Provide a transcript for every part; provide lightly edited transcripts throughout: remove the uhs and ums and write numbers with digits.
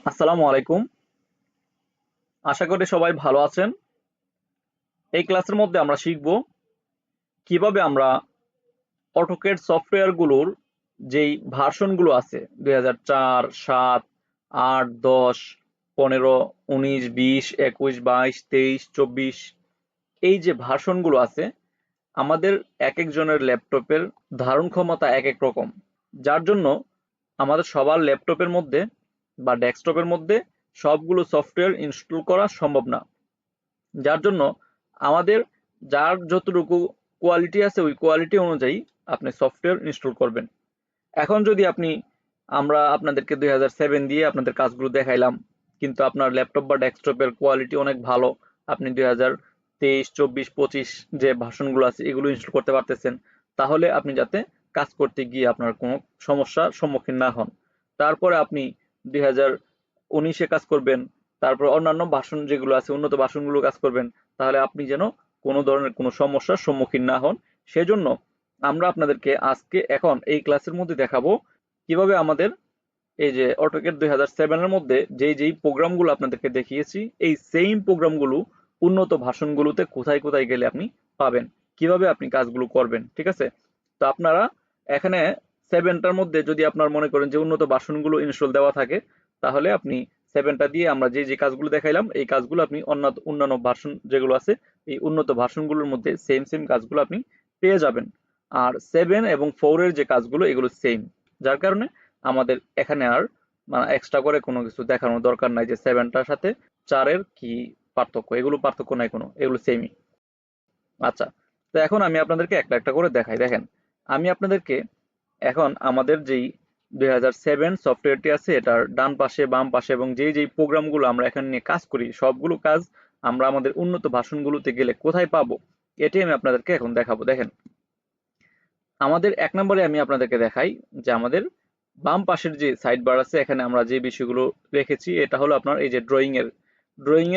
আসসালামু আলাইকুম। আশা করি সবাই ভালো আছেন। এই ক্লাসের মধ্যে আমরা শিখব কিভাবে আমরা অটোক্যাড সফটওয়্যারগুলোর যেই ভার্সনগুলো আছে 2004, 7, 8, 10, 15, 19, 20, 21, 22, 23, 24 এই যে ভার্সনগুলো আছে আমাদের এক একজনের ল্যাপটপের ধারণ ক্ষমতা এক এক রকম। যার জন্য আমাদের সবার ল্যাপটপের মধ্যে বা ডেস্কটপের মধ্যে সবগুলো সফটওয়্যার ইনস্টল করা সম্ভব না। যার জন্য আমাদের যার যতটুকু কোয়ালিটি আছে ওই কোয়ালিটি অনুযায়ী আপনি সফটওয়্যার ইনস্টল করবেন। এখন যদি আমরা আপনাদেরকে 2007 দিয়ে আপনাদের কাজগুলো দেখাইলাম, কিন্তু আপনার ল্যাপটপ বা ডেস্কটপের কোয়ালিটি অনেক ভালো, আপনি 2023, 24, 25 যে ভার্সনগুলো আছে এগুলো ইনস্টল করতে পারতেছেন, তাহলে আপনি যাতে কাজ করতে গিয়ে আপনার কোনো সমস্যার সম্মুখীন না হন। তারপরে আপনি 2019-এ কাজ করবেন, তারপর অন্যান্য ভার্সন যেগুলো আছে উন্নত ভার্সনগুলো কাজ করবেন, তাহলে আপনি যেন কোনো ধরনের কোনো সমস্যার সম্মুখীন না হন। সেজন্য আমরা আপনাদেরকে আজকে এখন এই ক্লাসের মধ্যে দেখাবো কিভাবে আমাদের এই যে অটোক্যাড 2007 এর মধ্যে যেই প্রোগ্রামগুলো আপনাদেরকে দেখিয়েছি এই সেম প্রোগ্রামগুলো উন্নত ভার্সনগুলোতে কোথায় কোথায় গেলে আপনি পাবেন, কিভাবে আপনি কাজগুলো করবেন। ঠিক আছে? তো আপনারা এখানে 7টার মধ্যে যদি আপনার মনে করেন যে উন্নত ভার্সনগুলো ইনস্টল দেওয়া থাকে, তাহলে আপনি 7টা দিয়ে আমরা যে কাজগুলো দেখাইলাম এই কাজগুলো আপনি অন্যান্য ভার্সন যেগুলো আছে এই উন্নত ভার্সনগুলোর মধ্যে সেম কাজগুলো আপনি পেয়ে যাবেন। আর 7 এবং 4 এর যে কাজগুলো এগুলো সেম। যার কারণে আমাদের এখানে আর মানে এক্সট্রা করে কোনো কিছু দেখানোর দরকার নাই যে 7টার সাথে 4 এর কি পার্থক্য, এগুলো পার্থক্য নাই কোনো, এগুলো সেমই। আচ্ছা, তো এখন আমি আপনাদেরকে একটা একটা করে দেখাই। দেখেন, আমি আপনাদেরকে এখন আমাদের যেই 2007 সফটওয়্যারটি আছে এটার ডান পাশে বাম পাশে এবং যেই প্রোগ্রামগুলো আমরা এখানে নিয়ে কাজ করি সবগুলো কাজ আমরা আমাদের উন্নত ভার্সনগুলোতে গেলে কোথায় পাবো এটি আমি আপনাদেরকে এখন দেখাবো। দেখেন, আমাদের 1 নম্বরে আমি আপনাদেরকে দেখাই যে আমাদের বাম পাশের যে সাইড বার আছে এখানে আমরা যে বিষয়গুলো রেখেছি এটা হলো আপনার এই যে ড্রয়িং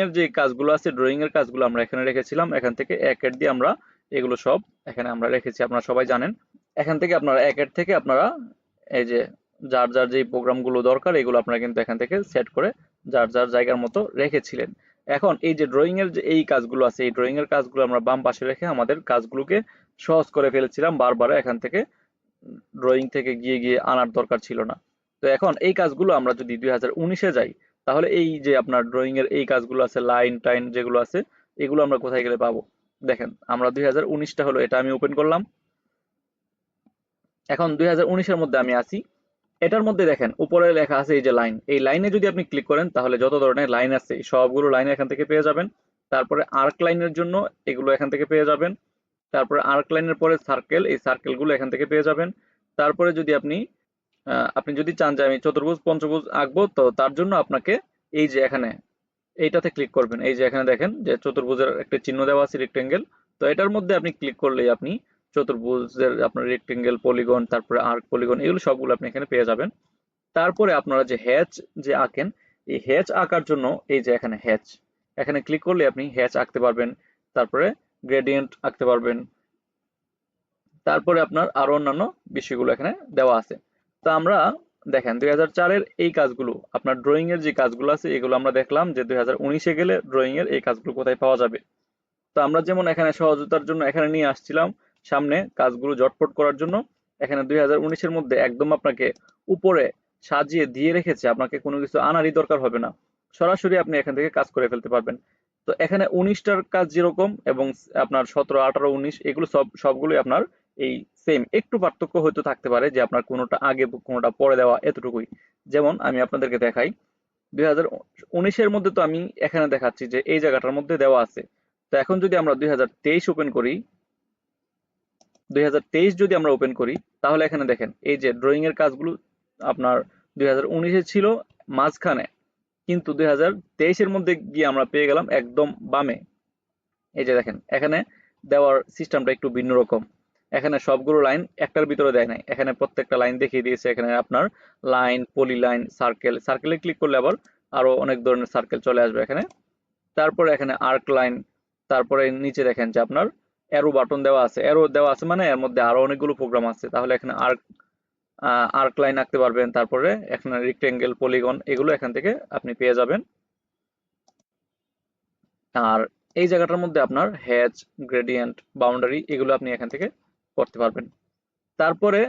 এর যে কাজগুলো আছে ড্রয়িং এর কাজগুলো আমরা এখানে রেখেছিলাম। এখান থেকে এক এড দিয়ে আমরা এগুলো সব এখানে আমরা রেখেছি, আপনারা সবাই জানেন। এখান থেকে আপনারা এক এড থেকে আপনারা এই যে যার যে প্রোগ্রামগুলো দরকার এগুলো আপনারা কিন্তু এখান থেকে সেট করে যার জায়গার মতো রেখেছিলেন। এখন এই যে ড্রয়িং এর যে এই কাজগুলো আছে এই ড্রয়িং এর কাজগুলো আমরা বাম পাশে রেখে আমাদের কাজগুলোকে সহজ করে ফেলেছিলাম, বারবার এখান থেকে ড্রয়িং থেকে গিয়ে আনার দরকার ছিল না। তো এখন এই কাজগুলো আমরা যদি 2019-এ যাই, তাহলে এই যে আপনার ড্রয়িং এর এই কাজগুলো আছে লাইন টাইন যেগুলো আছে এগুলো আমরা কোথায় গেলে পাবো। দেখেন, আমরা 2019টা হলো এটা আমি ওপেন করলাম। এখন 2019-এর মধ্যে আমি আসি। এটার মধ্যে দেখেন উপরে লেখা আছে এই যে লাইন, এই লাইনে যদি আপনি ক্লিক করেন তাহলে যত ধরনের লাইন আছে এই সবগুলো লাইন এখান থেকে পেয়ে যাবেন। তারপরে আর্ক লাইনের জন্য এগুলো এখান থেকে পেয়ে যাবেন। তারপরে আর্ক লাইনের পরে সার্কেল, এই সার্কেলগুলো এখান থেকে পেয়ে যাবেন। তারপরে যদি আপনি যদি চান যে আমি চতুর্ভুজ পঞ্চভুজ আঁকবো, তো তার জন্য আপনাকে এই যে এখানে এইটাতে ক্লিক করবেন। এই যে এখানে দেখেন যে চতুর্ভুজের একটা চিহ্ন দেওয়া আছে রেক্টেঙ্গেল, তো এটার মধ্যে আপনি ক্লিক করলেই আপনি চতুর্ভুজের আপনার রেক্টেঙ্গেল পলিগন তারপরে আর্ক পলিগন এগুলো সবগুলো আপনি এখানে পেয়ে যাবেন। তারপরে আপনারা যে হ্যাচ যে আঁকেন এই হ্যাচ আঁকার জন্য এই যে এখানে হ্যাচ, এখানে ক্লিক করলে আপনি হ্যাচ আঁকতে পারবেন। তারপরে গ্রেডিয়েন্ট আঁকতে পারবেন। তারপরে আপনার আরো অন্যান্য বিষয়গুলো এখানে দেওয়া আছে। তো আমরা দেখেন 2004-এর এই কাজগুলো আপনার ড্রয়িং এর যে কাজগুলো আছে এগুলো আমরা দেখলাম যে 2019-এ গেলে ড্রয়িং এর এই কাজগুলো কোথায় পাওয়া যাবে। তো আমরা যেমন এখানে সহজতার জন্য এখানে নিয়ে আসছিলাম সামনে কাজগুলো জটপট করার জন্য, এখানে 2019-এর মধ্যে একদম আপনাকে উপরে সাজিয়ে দিয়ে রেখেছে, আপনাকে কোনো কিছু আনারই দরকার হবে না, সরাসরি আপনি এখান থেকে কাজ করে ফেলতে পারবেন। তো এখানে 19টার কাজ যেরকম এবং আপনার 17, 18, 19 এগুলো সবগুলোই আপনার এই সেম, একটু পার্থক্য হয়তো থাকতে পারে যে আপনার কোনোটা আগে কোনোটা পরে দেওয়া এতটুকুই। যেমন আমি আপনাদেরকে দেখাই 2019-এর মধ্যে তো আমি এখানে দেখাচ্ছি যে এই জায়গাটার মধ্যে দেওয়া আছে। তো এখন যদি আমরা 2023 ওপেন করি, 2023 যদি আমরা ওপেন করি তাহলে এখানে দেখেন এই যে ড্রয়িং এর কাজগুলো আপনার 2019-এ ছিল মাঝখানে, কিন্তু 2023-এর মধ্যে গিয়ে আমরা পেয়ে গেলাম একদম বামে। এই যে দেখেন এখানে দেওয়ার সিস্টেমটা একটু ভিন্ন রকম। এখানে সবগুলো লাইন একটার ভিতরে দেয় নাই, এখানে প্রত্যেকটা লাইন দেখিয়ে দিয়েছে। এখানে আপনার লাইন, পলি লাইন, সার্কেলে ক্লিক করলে আবার আরো অনেক ধরনের সার্কেল চলে আসবে এখানে। তারপরে এখানে আর্ক লাইন, তারপরে নিচে দেখেন যে আপনার অ্যারো বাটন দেওয়া আছে, অ্যারো দেওয়া আছে মানে এর মধ্যে আরো অনেকগুলো প্রোগ্রাম আছে। তাহলে এখানে আর্ক লাইন আঁকতে পারবেন, তারপরে এখানে রেক্টেঙ্গেল, পলিগন এগুলো এখান থেকে আপনি পেয়ে যাবেন। আর এই জায়গাটার মধ্যে আপনার হ্যাচ, গ্রেডিয়েন্ট, বাউন্ডারি এগুলো আপনি এখান থেকে করতে পারবেন। তারপরে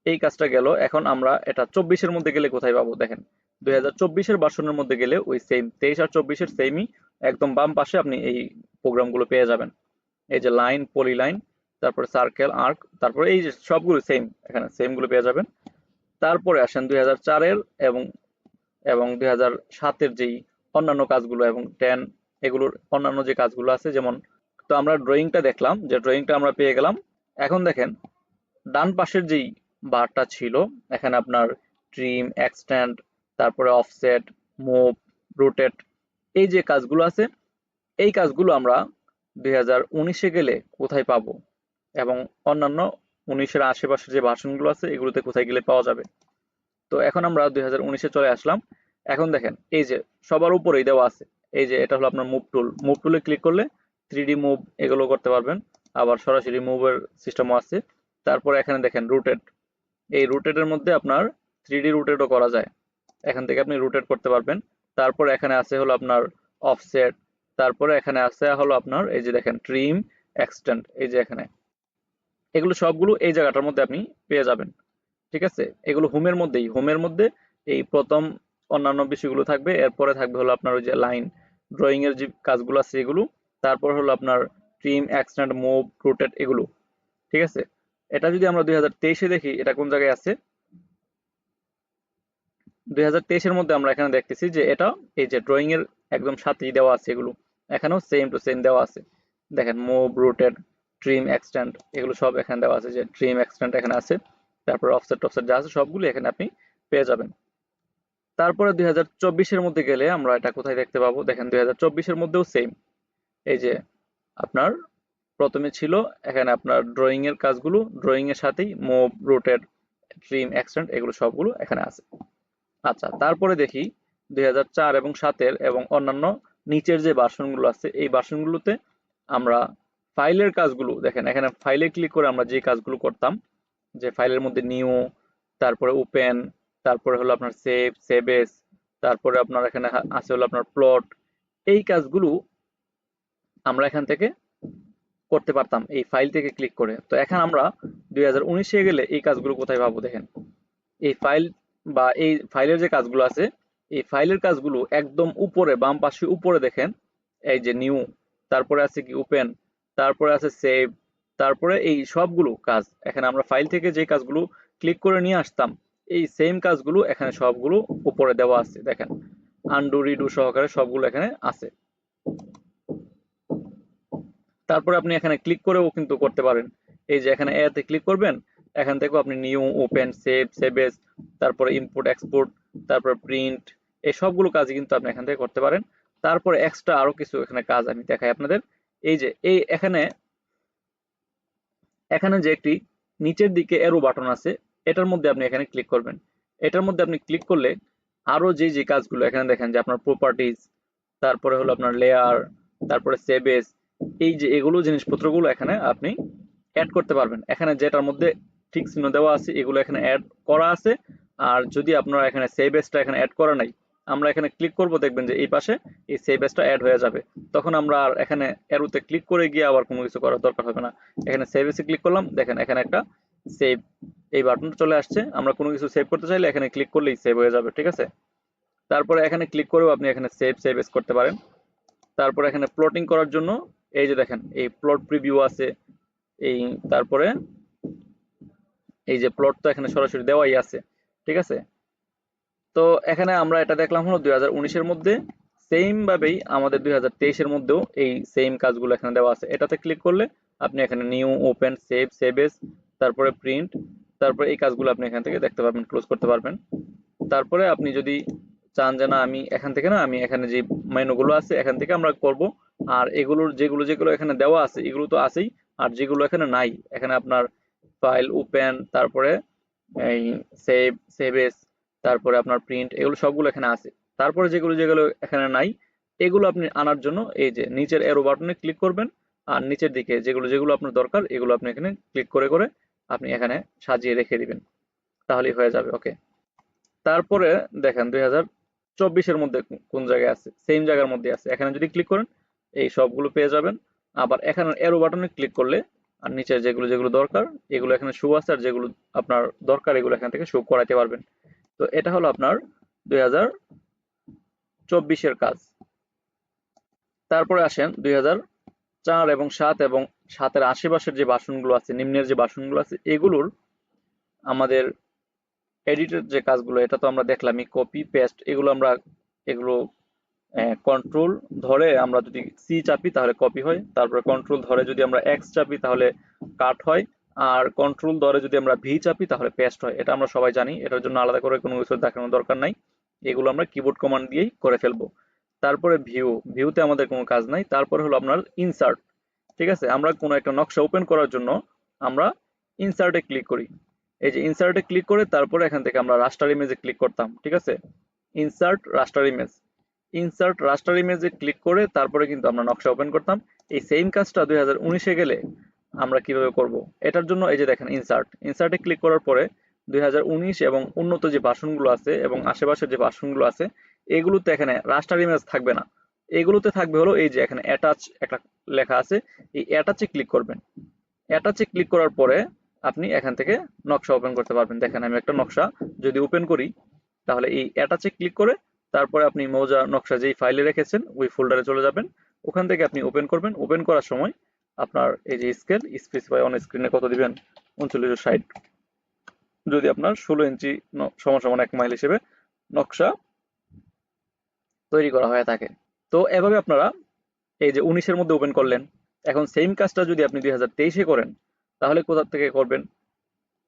এই কাজটা গেল। এখন আমরা এটা 24-এর মধ্যে গেলে কোথায় পাবো দেখেন, 2024-এর ভার্সনের মধ্যে গেলে ওই সেম 23 আর 24-এর সেমই, একদম বাম পাশে আপনি এই প্রোগ্রামগুলো পেয়ে যাবেন। এই যে লাইন, পলি লাইন, তারপরে সার্কেল, আর্ক, তারপরে এই যে সবগুলো সেম, এখানে সেম গুলো পেয়ে যাবেন। তারপরে আসেন 2004-এর এবং এবং 2007-এর যেই অন্যান্য কাজগুলো এবং 10 এগুলোর অন্যান্য যে কাজগুলো আছে, যেমন তো আমরা ড্রয়িংটা দেখলাম, যে ড্রয়িংটা আমরা পেয়ে গেলাম। এখন দেখেন ডান পাশের যেই বারটা ছিল, এখানে আপনার ট্রিম, এক্সটেন্ড, তারপরে অফসেট, মুভ, রোটেট, এই যে কাজগুলো আছে, এই কাজগুলো আমরা 2019-এ গেলে কোথায় পাবো, এবং অন্যান্য 19-এর আশেপাশের যে ভার্সনগুলো আছে এগুলোতে কোথায় গেলে পাওয়া যাবে। তো এখন আমরা 2019-এ চলে আসলাম। এখন দেখেন এই যে সবার উপরেই দেওয়া আছে, এই যে এটা হলো আপনার মুভ টুল। মুভ টুলে ক্লিক করলে 3D মুভ এগুলো করতে পারবেন, আবার সরাসরি মুভের সিস্টেমও আছে। তারপরে এখানে দেখেন রুটেট, এই রুটেটের মধ্যে আপনার 3D রুটেটও করা যায়, এখান থেকে আপনি রুটেট করতে পারবেন। তারপর এখানে আছে হলো আপনার অফসেট, তারপরে এখানে আছে হলো আপনার এই যে দেখেন ট্রিম, এক্সটেন্ড, এই যে এখানে এগুলো সবগুলো এই জায়গাটার মধ্যে আপনি পেয়ে যাবেন। ঠিক আছে, এগুলো হোমের মধ্যেই, হোমের মধ্যে এই প্রথম অন্যান্য বিষয়গুলো থাকবে, এরপরে থাকবে হলো আপনার ওই যে লাইন, ড্রয়িং এর যে কাজগুলো আছে এগুলো, তারপর হলো আপনার ট্রিম, এক্সটেন্ড, মুভ, রোটেট এগুলো। ঠিক আছে, এটা যদি আমরা 2023-এ দেখি এটা কোন জায়গায় আছে, 2023-এর মধ্যে আমরা এখানে দেখতেছি যে এটা এই যে ড্রয়িং এর একদম সাথেই দেওয়া আছে এগুলো, এখানেও সেম টু সেম দেওয়া আছে। দেখেন মুভ, রোটেট, ট্রিম, এক্সটেন্ড এগুলো সব এখানে দেওয়া আছে, যে ট্রিম, এক্সটেন্ড এখানে আছে, তারপর অফসেট টফসেট যা আছে সবগুলো এখানে আপনি পেয়ে যাবেন। তারপরে 2024-এর মধ্যে গেলে আমরা এটা কোথায় দেখতে পাবো দেখেন, 2024-এর মধ্যেও সেম, এই যে আপনার প্রথমে ছিল এখানে আপনার ড্রয়িং এর কাজগুলো, ড্রয়িং এর সাথেই মুভ, রোটেট, ট্রিম, এক্সটেন্ড এগুলো সবগুলো এখানে আছে। আচ্ছা, তারপরে দেখি 2004 এবং 7-এর এবং অন্যান্য নিচের যে ভার্সনগুলো আছে এই ভার্সনগুলোতে আমরা ফাইলের কাজগুলো দেখেন, এখানে ফাইলে ক্লিক করে আমরা যে কাজগুলো করতাম, যে ফাইলের মধ্যে নিউ, তারপরে ওপেন, তারপরে হলো আপনার সেভ, সেভ এস, তারপরে আপনার এখানে আছে হলো আপনার প্লট, এই কাজগুলো আমরা এখান থেকে করতে পারতাম এই ফাইল থেকে ক্লিক করে। তো এখন আমরা 2019-এ গেলে এই কাজগুলো কোথায় পাবো দেখেন, এই ফাইল বা এই ফাইলের যে কাজগুলো আছে, এই ফাইলের কাজগুলো একদম উপরে বাম পাশে উপরে দেখেন, এই যে নিউ, তারপরে আছে কি ওপেন, তারপরে আছে সেভ, তারপরে এই সবগুলো কাজ এখানে আমরা ফাইল থেকে যে কাজগুলো ক্লিক করে নিয়ে আসতাম, এই সেম কাজগুলো এখানে সবগুলো উপরে দেওয়া আছে দেখেন, আনডু রিডু সহকারে সবগুলো এখানে আছে। তারপরে আপনি এখানে ক্লিক করেও কিন্তু করতে পারেন, এই যে এখানে এতে ক্লিক করবেন, এখান থেকেও আপনি new, open, save, save S, তারপরে ইম্পোর্ট, এক্সপোর্ট, তারপর প্রিন্ট, এই সবগুলো কাজ কিন্তু আপনি এখান থেকে করতে পারেন। তারপরে এক্সট্রা আরো কিছু এখানে কাজ আমি দেখাই আপনাদের, এই যে এই এখানে এখানে যে একটি নিচের দিকে এরো বাটন আছে, এটার মধ্যে আপনি এখানে ক্লিক করবেন। এটার মধ্যে আপনি ক্লিক করলে আরো যে যে কাজগুলো এখানে দেখেন, যে আপনার প্রপার্টিজ, তারপরে হলো আপনার লেয়ার, তারপরে সেভেস, এই যে এগুলো জিনিসপত্রগুলো এখানে আপনি অ্যাড করতে পারবেন। এখানে যেটার মধ্যে ঠিক চিহ্ন দেওয়া আছে এগুলো এখানে অ্যাড করা আছে। আর যদি আপনারা এখানে সেভেসটা এখানে অ্যাড করা নাই, আমরা এখানে ক্লিক করব, দেখবেন যে এই পাশে এই সেভেসটা অ্যাড হয়ে যাবে। তখন আমরা আর এখানে অ্যারোতে ক্লিক করে গিয়ে আবার কোনো কিছু করার দরকার হবে না। এখানে সেভেসে ক্লিক করলাম, দেখেন এখানে একটা সেভ এই বাটনটা চলে আসছে। আমরা কোনো কিছু সেভ করতে চাইলে এখানে ক্লিক করলেই সেভ হয়ে যাবে। ঠিক আছে, তারপরে এখানে ক্লিক করেও আপনি এখানে সেভ সেভ এস করতে পারেন। তারপরে এখানে প্লটিং করার জন্য এই যে দেখেন এই প্লট প্রিভিউ আছে, এই তারপরে এই যে প্লট তো এখানে সরাসরি দেওয়াই আছে। ঠিক আছে, তো এখানে আমরা এটা দেখলাম হলো 2019-এর মধ্যে, সেম ভাবেই আমাদের 2023-এর মধ্যেও এই সেম কাজগুলো এখানে দেওয়া আছে। এটাতে ক্লিক করলে আপনি এখানে new, open, save, save S, তারপরে প্রিন্ট, তারপরে এই কাজগুলো আপনি এখান থেকে দেখতে পারবেন, ক্লোজ করতে পারবেন। তারপরে আপনি যদি চান যে না আমি এখান থেকে না, আমি এখানে যে মেনুগুলো আছে এখান থেকে আমরা করব, আর এগুলোর যেগুলো যেগুলো এখানে দেওয়া আছে এগুলো তো আছেই, আর যেগুলো এখানে নাই এখানে আপনার ফাইল, ওপেন, তারপরে এই সেভ, সেভ এস, তারপরে আপনার প্রিন্ট এগুলো সবগুলো এখানে আছে। তারপরে যেগুলো যেগুলো এখানে নাই এগুলো আপনি আনার জন্য এই যে নিচের এরো বাটনে ক্লিক করবেন, আর নিচের দিকে যেগুলো যেগুলো আপনার দরকার এগুলো আপনি এখানে ক্লিক করে করে আপনি এখানে সাজিয়ে রেখে দিবেন। তাহলেই হয়ে যাবে। ওকে, তারপরে দেখেন 2024-এর মধ্যে কোন জায়গায় আছে, সেম জায়গার মধ্যে আছে। এখানে যদি ক্লিক করেন এই সবগুলো পেয়ে যাবেন। আবার এখানে এরো বাটনে ক্লিক করলে আর নিচে যেগুলো যেগুলো দরকার এগুলো এখানে শো আছে, আর যেগুলো আপনার দরকার এগুলো এখান থেকে শো করাইতে পারবেন। তো এটা হলো আপনার 2024-এর কাজ। তারপরে আসেন 2004 এবং 7 এবং 7-এর আশেপাশের যে বাসনগুলো আছে, নিম্নের যে বাসনগুলো আছে এগুলোর আমাদের এডিটের যে কাজগুলো, এটা তো আমরা দেখলামই, কপি পেস্ট এগুলো আমরা এগুলো কন্ট্রোল ধরে আমরা যদি সি চাপি তাহলে কপি হয়, তারপরে কন্ট্রোল ধরে যদি আমরা এক্স চাপি তাহলে কাট হয়, আর কন্ট্রোল ধরে যদি আমরা ভি চাপি তাহলে পেস্ট হয়। এটা আমরা সবাই জানি, এটার জন্য আলাদা করে কোনো কিছু দেখানোর দরকার নাই, এগুলো আমরা কিবোর্ড কমান্ড দিয়েই করে ফেলবো। তারপরে ভিউতে আমাদের কোনো কাজ নাই। তারপরে হলো আপনার ইনসার্ট। ঠিক আছে, আমরা কোনো একটা নকশা ওপেন করার জন্য আমরা ইনসার্টে ক্লিক করি। এই যে ইনসার্টে ক্লিক করে তারপরে এখান থেকে আমরা রাস্টার ইমেজে ক্লিক করতাম। ঠিক আছে, ইনসার্ট রাস্টার ইমেজ, ইনসার্ট রাস্টার ইমেজে ক্লিক করে তারপরে কিন্তু আমরা নকশা ওপেন করতাম। এই সেম কাজটা 2019-এ গেলে আমরা কিভাবে করব, এটার জন্য এই যে দেখেন ইনসার্টে ক্লিক করার পরে 2019 এবং উন্নত যে ভার্সনগুলো আছে এবং আশেপাশের যে ভার্সনগুলো আছে এগুলোতে এখানে রাস্টার ইমেজ থাকবে না, এগুলোতে থাকবে হলো এই যে এখানে অ্যাটাচ একটা লেখা আছে, এই অ্যাটাচে ক্লিক করবেন। অ্যাটাচে ক্লিক করার পরে আপনি এখান থেকে নকশা ওপেন করতে পারবেন। দেখেন আমি একটা নকশা যদি ওপেন করি তাহলে এই অ্যাটাচে ক্লিক করে তারপরে আপনি মৌজা নকশা যেই ফাইলে রেখেছেন ওই ফোল্ডারে চলে যাবেন, ওখান থেকে আপনি ওপেন করবেন। ওপেন করার সময় আপনার এই যে স্কেল স্পেসিফাই অন স্ক্রিনে কত দিবেন, 3960, যদি আপনার 16 ইঞ্চি সমান সমান 1 মাইল হিসেবে নকশা তৈরি করা হয়ে থাকে। তো এভাবে আপনারা এই যে 19-এর মধ্যে ওপেন করলেন, এখন সেম কাজটা যদি আপনি 2023-এ করেন তাহলে কোথা থেকে করবেন,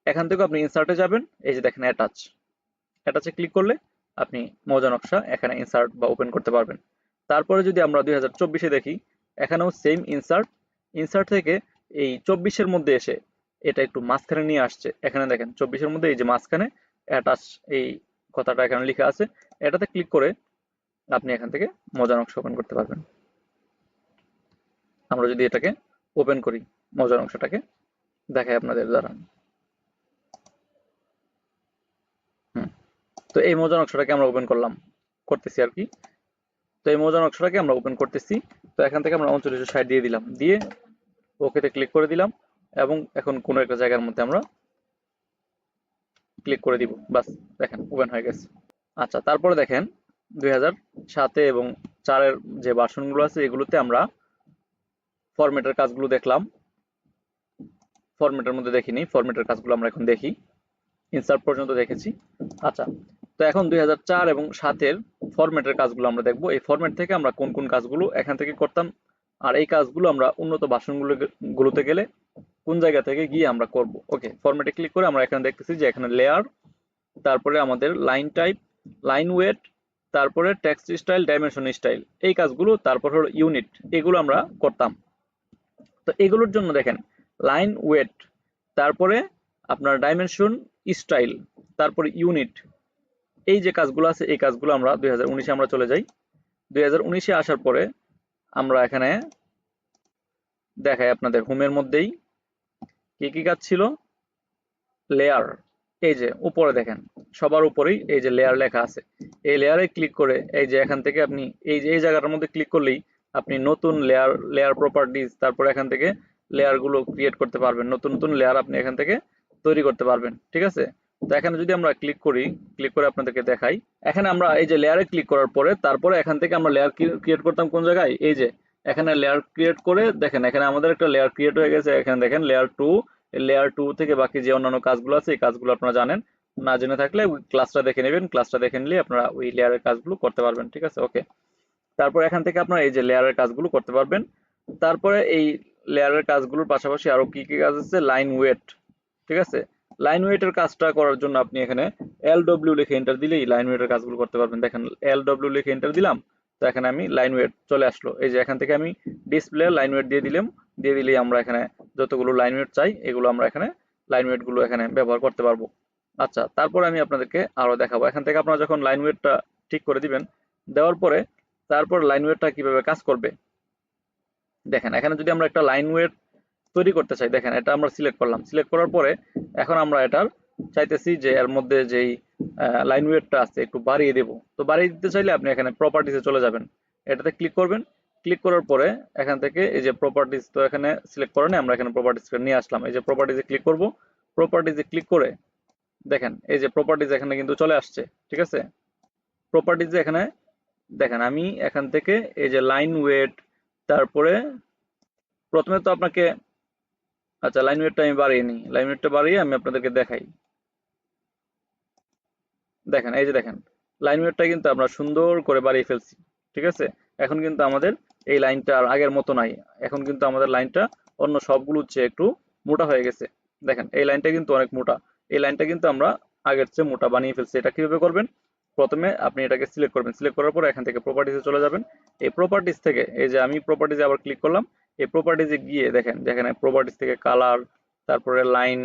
এখান থেকে আপনি ইনসার্টে যাবেন, এই যে দেখেন অ্যাটাচে ক্লিক করলে আপনি মৌজা নকশা এখানে ইনসার্ট বা ওপেন করতে পারবেন। তারপরে যদি আমরা 2024-এ দেখি, এখানেও সেম ইনসার্ট থেকে এই 24-এর মধ্যে এসে এটা একটু মাঝখানে নিয়ে আসছে। এখানে দেখেন 24-এর মধ্যে এই যে মাঝখানে অ্যাটাচ এই কথাটা এখানে লেখা আছে, এটাতে ক্লিক করে আপনি এখান থেকে মৌজা নকশা ওপেন করতে পারবেন। আমরা যদি এটাকে ওপেন করি, মৌজা নকশাটাকে দেখাই আপনাদের দ্বারা। তো এই মৌজা নকশাটাকে আমরা ওপেন করতেছি আর কি। তো এই মৌজা নকশাটাকে আমরা ওপেন করতেছি। তো এখান থেকে আমরা 3960 দিয়ে দিলাম, দিয়ে ওকেতে ক্লিক করে দিলাম এবং এখন কোনো একটা জায়গার মধ্যে আমরা ক্লিক করে দিব, বাস দেখেন ওপেন হয়ে গেছে। আচ্ছা, তারপরে দেখেন 2007 এবং 4-এর যে ভার্সনগুলো আছে এগুলোতে আমরা ফরম্যাটের কাজগুলো দেখলাম, ফরম্যাটের মধ্যে দেখিনি, ফরম্যাটের কাজগুলো আমরা এখন দেখি, ইনসার্ট পর্যন্ত দেখেছি। আচ্ছা, তো এখন 2004 এবং 7-এর ফরম্যাটের কাজগুলো আমরা দেখব। এই ফরম্যাট থেকে আমরা কোন কোন কাজগুলো এখান থেকে করতাম, আর এই কাজগুলো আমরা উন্নত ভার্সনগুলোতে গেলে কোন জায়গা থেকে গিয়ে আমরা করব। ওকে, ফরম্যাটে ক্লিক করে আমরা এখানে দেখতেছি যে এখানে লেয়ার, তারপরে আমাদের লাইন টাইপ, লাইন ওয়েট, তারপরে টেক্সট স্টাইল, ডাইমেনশন স্টাইল, এই কাজগুলো, তারপর হলো ইউনিট, এগুলো আমরা করতাম। তো এগুলোর জন্য দেখেন লাইন ওয়েট, তারপরে আপনার ডাইমেনশন স্টাইল, তারপরে ইউনিট, এই যে কাজগুলো আছে এই কাজগুলো আমরা 2019-এ আমরা চলে যাই। 2019-এ আসার পরে আমরা এখানে দেখাই আপনাদের হোমের মধ্যেই কি কি কাজ ছিল। লেয়ার, এই যে উপরে দেখেন সবার উপরেই এই যে লেয়ার লেখা আছে, এই লেয়ারে ক্লিক করে এই যে এখান থেকে আপনি এই যে এই জায়গাটার মধ্যে ক্লিক করলেই আপনি নতুন লেয়ার প্রপার্টিজ, তারপরে এখান থেকে লেয়ার গুলো ক্রিয়েট করতে পারবেন, নতুন নতুন লেয়ার আপনি এখান থেকে তৈরি করতে পারবেন। ঠিক আছে, তো এখানে যদি আমরা ক্লিক করি, ক্লিক করে আপনাদেরকে দেখাই, এখানে আমরা এই যে লেয়ারে ক্লিক করার পরে তারপরে এখান থেকে আমরা লেয়ার ক্রিয়েট করতাম কোন জায়গায়, এই যে এখানে লেয়ার ক্রিয়েট করে দেখেন এখানে আমাদের একটা লেয়ার ক্রিয়েট হয়ে গেছে। এখানে দেখেন লেয়ার 2 থেকে বাকি যে অন্যান্য কাজগুলো আছে এই কাজগুলো আপনারা জানেন, না জেনে থাকলে ওই ক্লাসটা দেখে নেবেন, ক্লাসটা দেখে নিলে আপনারা ওই লেয়ারের কাজগুলো করতে পারবেন। ঠিক আছে, ওকে, তারপর এখান থেকে আপনারা এই যে লেয়ারের কাজগুলো করতে পারবেন। তারপরে এই লেয়ারের কাজগুলোর পাশাপাশি আরো কি কি কাজ আছে, লাইন ওয়েট। ঠিক আছে, লাইন ওয়েটের কাজটা করার জন্য আপনি এখানে LW লিখে এন্টার দিলেই লাইন ওয়েটের কাজগুলো করতে পারবেন। দেখেন LW লিখে এন্টার দিলাম, তো এখানে আমি লাইন ওয়েট চলে আসলো। এই যে এখান থেকে আমি ডিসপ্লে লাইন ওয়েট দিয়ে দিলেই আমরা এখানে যতগুলো লাইন ওয়েট চাই এগুলো আমরা এখানে লাইন ওয়েট গুলো এখানে ব্যবহার করতে পারবো। আচ্ছা, তারপর আমি আপনাদেরকে আরো দেখাবো। এখান থেকে আপনারা যখন লাইন ওয়েটটা ঠিক করে দিবেন, দেওয়ার পরে তারপর লাইন ওয়েটটা কিভাবে কাজ করবে দেখেন। এখানে যদি আমরা একটা লাইন ওয়েট তৈরি করতে চাই, দেখেন এটা আমরা সিলেক্ট করলাম, সিলেক্ট করার পরে এখন আমরা এটার চাইতেছি যে এর মধ্যে যেই লাইন ওয়েটটা আছে একটু বাড়িয়ে দেব। তো বাড়িয়ে দিতে চাইলে আপনি এখানে প্রপার্টিসে চলে যাবেন, এটাতে ক্লিক করবেন। ক্লিক করার পরে এখান থেকে এই যে প্রপার্টিস, তো এখানে সিলেক্ট করে নিয়ে আমরা এখানে প্রপার্টিস নিয়ে আসলাম। এই যে প্রপার্টিসে ক্লিক করব, প্রপার্টিসে ক্লিক করে দেখেন এই যে প্রপার্টিস এখানে কিন্তু চলে আসছে। ঠিক আছে, প্রপার্টিসে এখানে দেখেন আমি এখান থেকে এই যে লাইন ওয়েট, তারপরে প্রথমে তো আপনাকে, আচ্ছা লাইন ওয়েটটা আমি বাড়িয়ে নিই, লাইন ওয়েটটা বাড়িয়ে আমি আপনাদেরকে দেখাই। দেখেন এই যে দেখেন লাইন ওয়েটটা কিন্তু আমরা সুন্দর করে বাড়িয়ে ফেলছি। ঠিক আছে, এখন কিন্তু আমাদের এই লাইনটা আর আগের মতো নাই, এখন কিন্তু আমাদের লাইনটা অন্য সবগুলোর চেয়ে একটু মোটা হয়ে গেছে। দেখেন এই লাইনটা কিন্তু অনেক মোটা, এই লাইনটা কিন্তু আমরা আগের চেয়ে মোটা বানিয়ে ফেলছি। এটা কিভাবে করবেন, প্রথমে আপনি এটাকে সিলেক্ট করবেন, সিলেক্ট করার পর এখান থেকে প্রপার্টিসে চলে যাবেন। এই প্রপার্টিস থেকে এই যে আমি প্রপার্টিসে আবার ক্লিক করলাম, এই প্রপার্টিসে গিয়ে দেখেন যেখানে প্রপার্টিস থেকে কালার, তারপরে লাইন,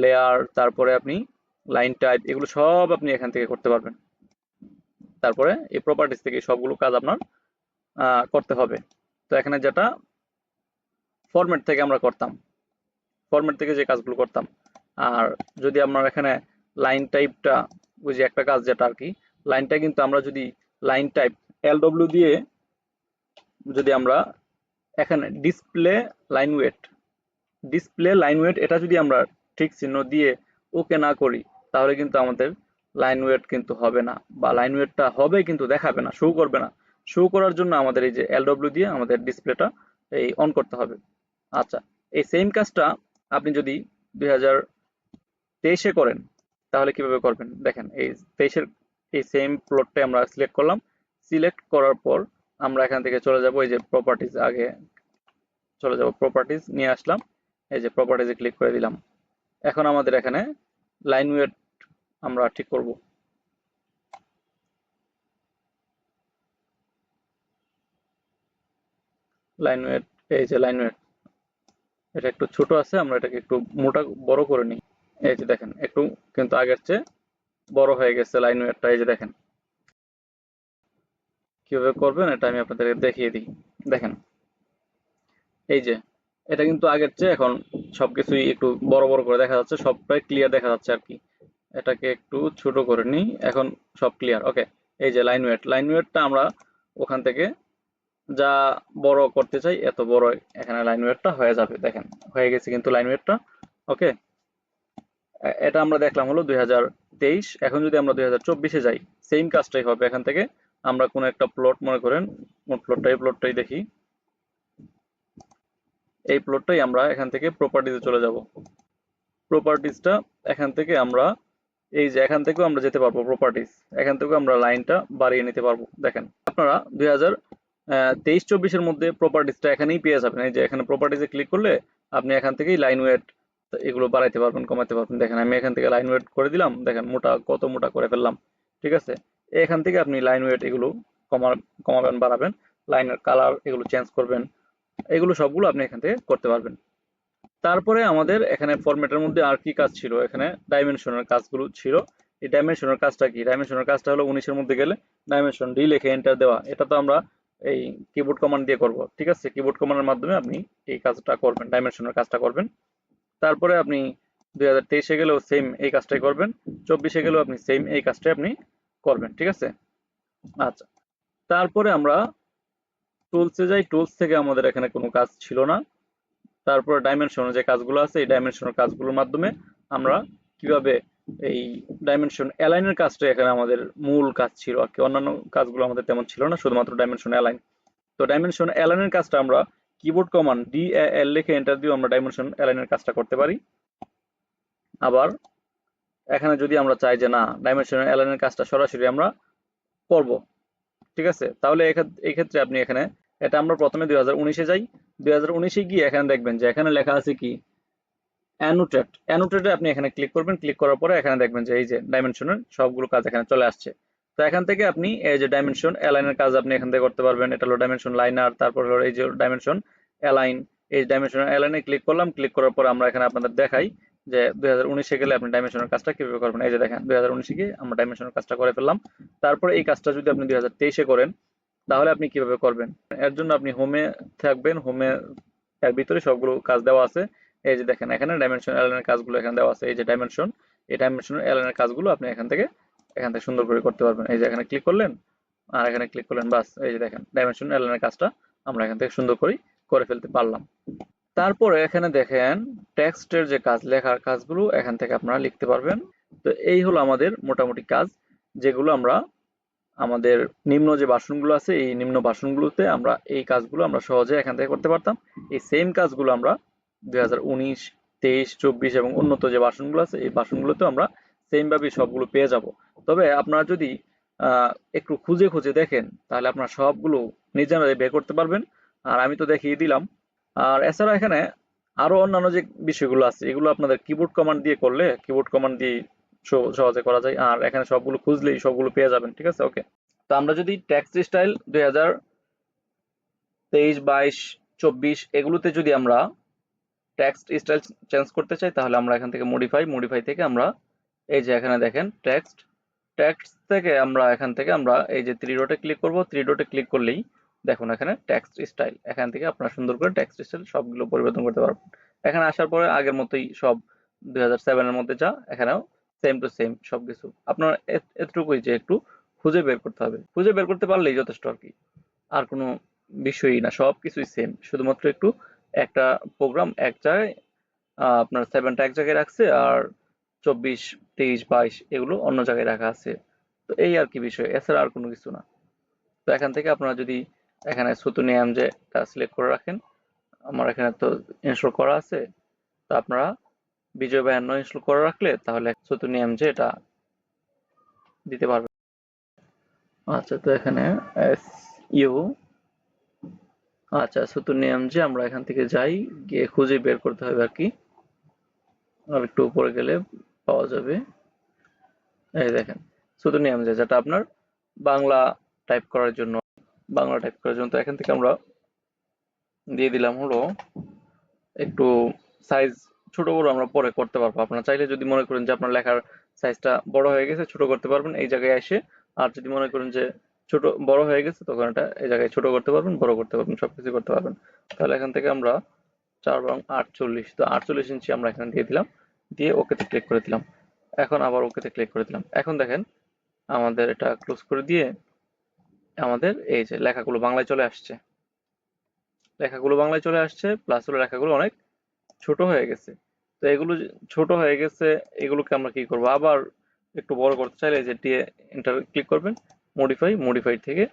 লেয়ার, তারপরে আপনি লাইন টাইপ, এগুলো সব আপনি এখান থেকে করতে পারবেন। তারপরে এই প্রপার্টিস থেকে সবগুলো কাজ আপনার করতে হবে। তো এখানে যেটা ফরম্যাট থেকে আমরা করতাম, ফরম্যাট থেকে যে কাজগুলো করতাম, আর যদি আপনার এখানে লাইন টাইপটা, ওই যে একটা কাজ যেটা আর কি, লাইনটা কিন্তু আমরা যদি লাইন টাইপ LW দিয়ে যদি আমরা এখানে display line weight, display line weight এটা যদি আমরা ঠিক চিহ্ন দিয়ে ওকে না করি, তাহলে কিন্তু আমাদের লাইন ওয়েট কিন্তু হবে না, বা লাইন ওয়েটটা হবে কিন্তু দেখাবে না, শো করবে না। শো করার জন্য আমাদের এই যে LW দিয়ে আমাদের ডিসপ্লেটা এই অন করতে হবে। আচ্ছা, এই সেম কাজটা আপনি যদি 2023-এ করেন তাহলে কিভাবে করবেন, দেখেন এই 23-এর এই সেম প্লটটাই আমরা সিলেক্ট করলাম। সিলেক্ট করার পর আমরা এখান থেকে চলে যাব, এই যে প্রপার্টিজ, আগে চলে যাব প্রপার্টিজ, নিয়ে আসলাম, এই যে প্রপার্টিজে ক্লিক করে দিলাম। এখন আমাদের এখানে লাইন ওয়েট আমরা ঠিক করব। লাইন ওয়েট, এই যে লাইন ওয়েট, এটা একটু ছোট আছে, আমরা এটাকে একটু মোটা বড় করে নিই। এই যে দেখেন একটু কিন্তু আগের চেয়ে বড় হয়ে গেছে লাইন ওয়েটটা। এই যে দেখেন কিভাবে করবেন এটা আমি আপনাদেরকে দেখিয়ে দিই। দেখেন এই যে এটা কিন্তু আগের চেয়ে এখন সবকিছুই একটু বড় বড় করে দেখা যাচ্ছে, সবটাই ক্লিয়ার দেখা যাচ্ছে আর কি। এটাকে একটু ছোট করে নিই, এখন সব ক্লিয়ার। ওকে, এই যে লাইন ওয়েট, লাইন ওয়েটটা আমরা ওখান থেকে যা বড় করতে চাই এত বড় এখানে লাইন ওয়েটটা হয়ে যাবে। দেখেন হয়ে গেছে কিন্তু লাইন ওয়েটটা। ওকে, এটা আমরা দেখলাম হলো 2023। এখন যদি আমরা 2024-এ যাই, সেম কাজটাই হবে। এখান থেকে আমরা কোন একটা প্লট মনে করেন, কোন প্লটটা, এই প্লটটাই দেখি, এই প্লটটাই আমরা এখান থেকে প্রপার্টিতে চলে যাব। প্রপার্টিসটা এখান থেকে আমরা এই যে এখান থেকেও আমরা যেতে পারবো প্রপার্টিস, এখান থেকেও আমরা লাইনটা বাড়িয়ে নিতে পারবো। দেখেন আপনারা 2023-24-এর মধ্যে প্রপার্টিসটা এখানেই পেয়ে যাবেন। এই যে এখানে প্রপার্টিসে ক্লিক করলে আপনি এখান থেকেই লাইন ওয়েট এগুলো বাড়াইতে পারবেন, কমাতে পারবেন। দেখেন আমি এখান থেকে লাইন ওয়েট করে দিলাম, দেখেন মোটা কত মোটা করে ফেললাম। ঠিক আছে, এখান থেকে আপনি লাইন ওয়েট এগুলো কমাবেন বাড়াবেন, লাইনের কালার এগুলো চেঞ্জ করবেন, এগুলো সবগুলো আপনি এখান থেকে করতে পারবেন। তারপরে আমাদের এখানে ফরম্যাটের মধ্যে আর কি কাজ ছিল, এখানে ডাইমেনশনের কাজগুলো ছিল। এই ডাইমেনশনের কাজটা কি, ডাইমেনশনের কাজটা হলো 19-এর মধ্যে গেলে ডাইমেনশন ডি লিখে এন্টার দেওয়া। এটা তো আমরা এই কিবোর্ড কমান্ড দিয়ে করব। ঠিক আছে, কিবোর্ড কমান্ডের মাধ্যমে আপনি এই কাজটা করবেন, ডাইমেনশনের কাজটা করবেন। তারপরে আপনি 2023-এ গেলেও সেম এই কাজটাই করবেন, 24-এ গেলেও আপনি সেম এই কাজটাই আপনি করবেন। ঠিক আছে, আচ্ছা। তারপরে আমরা টুলসে যাই, টুলস থেকে আমাদের এখানে কোনো কাজ ছিল না। তারপর ডাইমেনশনের যে কাজগুলো আছে, এই ডাইমেনশনের কাজগুলোর মাধ্যমে আমরা কিভাবে এই ডাইমেনশন অ্যালাইনের কাজটা এখানে আমাদের মূল কাজ ছিল আর কি। অন্যান্য কাজগুলো আমাদের তেমন ছিল না, শুধুমাত্র ডাইমেনশন অ্যালাইন। তো ডাইমেনশন অ্যালাইনের কাজটা আমরা কিবোর্ড কমান্ড DAL লিখে এন্টার দিয়ে আমরা ডাইমেনশন অ্যালাইনের কাজটা করতে পারি। আবার এখানে যদি আমরা চাই যে না, ডাইমেনশন অ্যালাইনের কাজটা সরাসরি আমরা করব, ঠিক আছে, তাহলে এই ক্ষেত্রে আপনি এখানে, এটা আমরা প্রথমে 2019-এ যাই। 2019-এ গিয়ে এখানে দেখবেন যে এখানে লেখা আছে কি অ্যানোটেট, অ্যানোটেটে আপনি এখানে ক্লিক করবেন। ক্লিক করার পরে এখানে দেখবেন যে এই যে ডাইমেনশনের সবগুলো কাজ এখানে চলে আসছে। তো এখান থেকে আপনি এই যে ডাইমেনশন অ্যালাইনের কাজ আপনি এখান থেকে করতে পারবেন। এটা হলো ডাইমেনশন লাইনার, তারপর হলো এই যে ডাইমেনশন অ্যালাইন। এই ডাইমেনশন অ্যালাইনে ক্লিক করলাম, ক্লিক করার পর আমরা এখানে আপনাদের দেখাই যে 2019-এ গেলে আপনি ডাইমেনশনের কাজটা কিভাবে করবেন। এই যে দেখেন 2019-এ গিয়ে আমরা ডাইমেনশনের কাজটা করে ফেললাম। তারপরে এই কাজটা যদি আপনি 2023-এ করেন তাহলে আপনি কিভাবে করবেন, এর জন্য আপনি হোমে থাকবেন। হোমে এর ভিতরে সবগুলো কাজ দেওয়া আছে। এই যে দেখেন এখানে ডাইমেনশন অ্যালাইনের কাজগুলো এখানে দেওয়া আছে। এই যে ডাইমেনশন এই ডাইমেনশনাল অ্যালাইনের কাজগুলো আপনি এখান থেকে সুন্দর করে করতে পারবেন। এই যে এখানে ক্লিক করলেন আর এখানে ক্লিক করলেন, বাস এই যে দেখেন ডাইমেনশনাল অ্যালাইনের কাজটা আমরা এখান থেকে সুন্দর করে ফেলতে পারলাম। তারপরে এখানে দেখেন টেক্সটের যে কাজ, লেখার কাজগুলো এখান থেকে আপনারা লিখতে পারবেন। তো এই হলো আমাদের মোটামুটি কাজ, যেগুলো আমরা আমাদের নিম্ন যে ভার্সনগুলো আছে এই নিম্ন ভার্সনগুলোতে আমরা এই কাজগুলো আমরা সহজে এখান থেকে করতে পারতাম। এই সেম কাজগুলো আমরা 2019, 23, 24 এবং উন্নত যে ভার্সনগুলো আছে এই ভার্সনগুলোতে আমরা সেম ভাবে সবগুলো পেয়ে যাব। তবে আপনারা যদি একটু খুঁজে খুঁজে দেখেন তাহলে আপনারা সবগুলো নিজেরাই বের করতে পারবেন। আর আমি তো দেখিয়ে দিলাম। আর এছাড়া এখানে আরো অন্যান্য যে বিষয়গুলো আছে এগুলো আপনাদের কিবোর্ড কমান্ড দিয়ে করলে, কিবোর্ড কমান্ড দিয়ে সহজে করা যায়। আর এখানে সবগুলো খুঁজলেই সবগুলো পেয়ে যাবেন। ঠিক আছে, ওকে। তো আমরা যদি টেক্সট স্টাইল 2023, 22, 24 এগুলোতে যদি আমরা টেক্সট স্টাইল চেঞ্জ করতে চাই তাহলে আমরা এখান থেকে মডিফাই থেকে আমরা এই যে এখানে দেখেন টেক্সট থেকে আমরা এখান থেকে আমরা এই যে থ্রি ডটে ক্লিক করব। থ্রি ডটে ক্লিক করলেই দেখুন এখানে টেক্সট স্টাইল, এখান থেকে আপনারা সুন্দর করে টেক্সট স্টাইল সবগুলো পরিবর্তন করতে পারবেন। এখানে আসার পরে আগের মতোই সব 2007 এর মধ্যে যা, এখানেও সেম টু সেম সবকিছু। আপনার এতটুকুই যে একটু খুঁজে বের করতে হবে, খুঁজে বের করতে পারলেই যথেষ্ট আর কি। আর কোনো বিষয়ই না, সবকিছুই সেম, শুধুমাত্র একটু একটা প্রোগ্রাম এক জায়গায় আপনার 7টা এক জায়গায় রাখছে আর 24, 23, 22 এগুলো অন্য জায়গায় রাখা আছে। তো এই আর কি বিষয়, এছাড়া আর কোনো কিছু না। তো এখান থেকে আপনারা যদি এখানে সুতুনিয়াম যেটা সিলেক্ট করে রাখেন, আমার এখানে তো ইনস্টল করা আছে, তো আপনারা বিজয় বায়ান্ন ইনস্টল করে রাখলে তাহলে সুতুনিয়াম যে এটা দিতে পারবেন। আচ্ছা, তো এখানে এস ইউ, আচ্ছা সুতুনিয়াম যে আমরা এখান থেকে যাই, গিয়ে খুঁজে বের করতে হবে আর কি। আর একটু উপরে গেলে পাওয়া যাবে। এই দেখেন সুতুনিয়াম যে, যেটা আপনার বাংলা টাইপ করার জন্য, তো এখান থেকে আমরা দিয়ে দিলাম হলো একটু সাইজ ছোট বড় আমরা পরে করতে পারবো। আপনারা চাইলে যদি মনে করেন যে আপনার লেখার সাইজটা বড় হয়ে গেছে ছোট করতে পারবেন এই জায়গায় এসে। আর যদি মনে করেন যে ছোট বড় হয়ে গেছে তখন এটা এই জায়গায় ছোট করতে পারবেন, বড় করতে পারবেন, সবকিছু করতে পারবেন। তাহলে এখান থেকে আমরা 4 এবং 48, তো 48 ইঞ্চি আমরা এখানে দিয়ে দিলাম, দিয়ে ওকেতে ক্লিক করে দিলাম। এখন আবার ওকেতে ক্লিক করে দিলাম। এখন দেখেন আমাদের এটা ক্লোজ করে দিয়ে আমাদের এই যে লেখাগুলো বাংলায় চলে আসছে, প্লাস হলো লেখাগুলো অনেক ছোট হয়ে গেছে। তো এগুলো ছোট হয়ে গেছে, এগুলোকে আমরা কি করব, আবার একটু বড় করতে চাইলে যে এন্টার ক্লিক করবেন, মডিফাই থেকে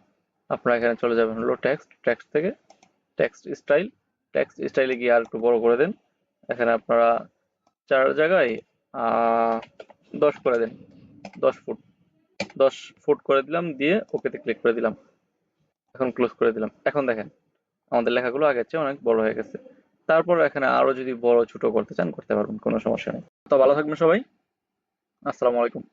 আপনারা এখানে চলে যাবেন হলো টেক্সট থেকে টেক্সট স্টাইলে গিয়ে আর একটু বড় করে দেন। এখানে আপনারা 4 জায়গায় 10 করে দেন, 10 ফুট, 10 ফুট করে দিলাম, দিয়ে ওকেতে ক্লিক করে দিলাম। এখন ক্লোজ করে দিলাম। এখন দেখেন আমাদের লেখাগুলো আগের চেয়ে অনেক বড় হয়ে গেছে। তারপর এখানে আরো যদি বড় ছোট করতে চান করতে পারবেন, কোনো সমস্যা নেই। তো ভালো থাকবেন সবাই। আসসালামু আলাইকুম।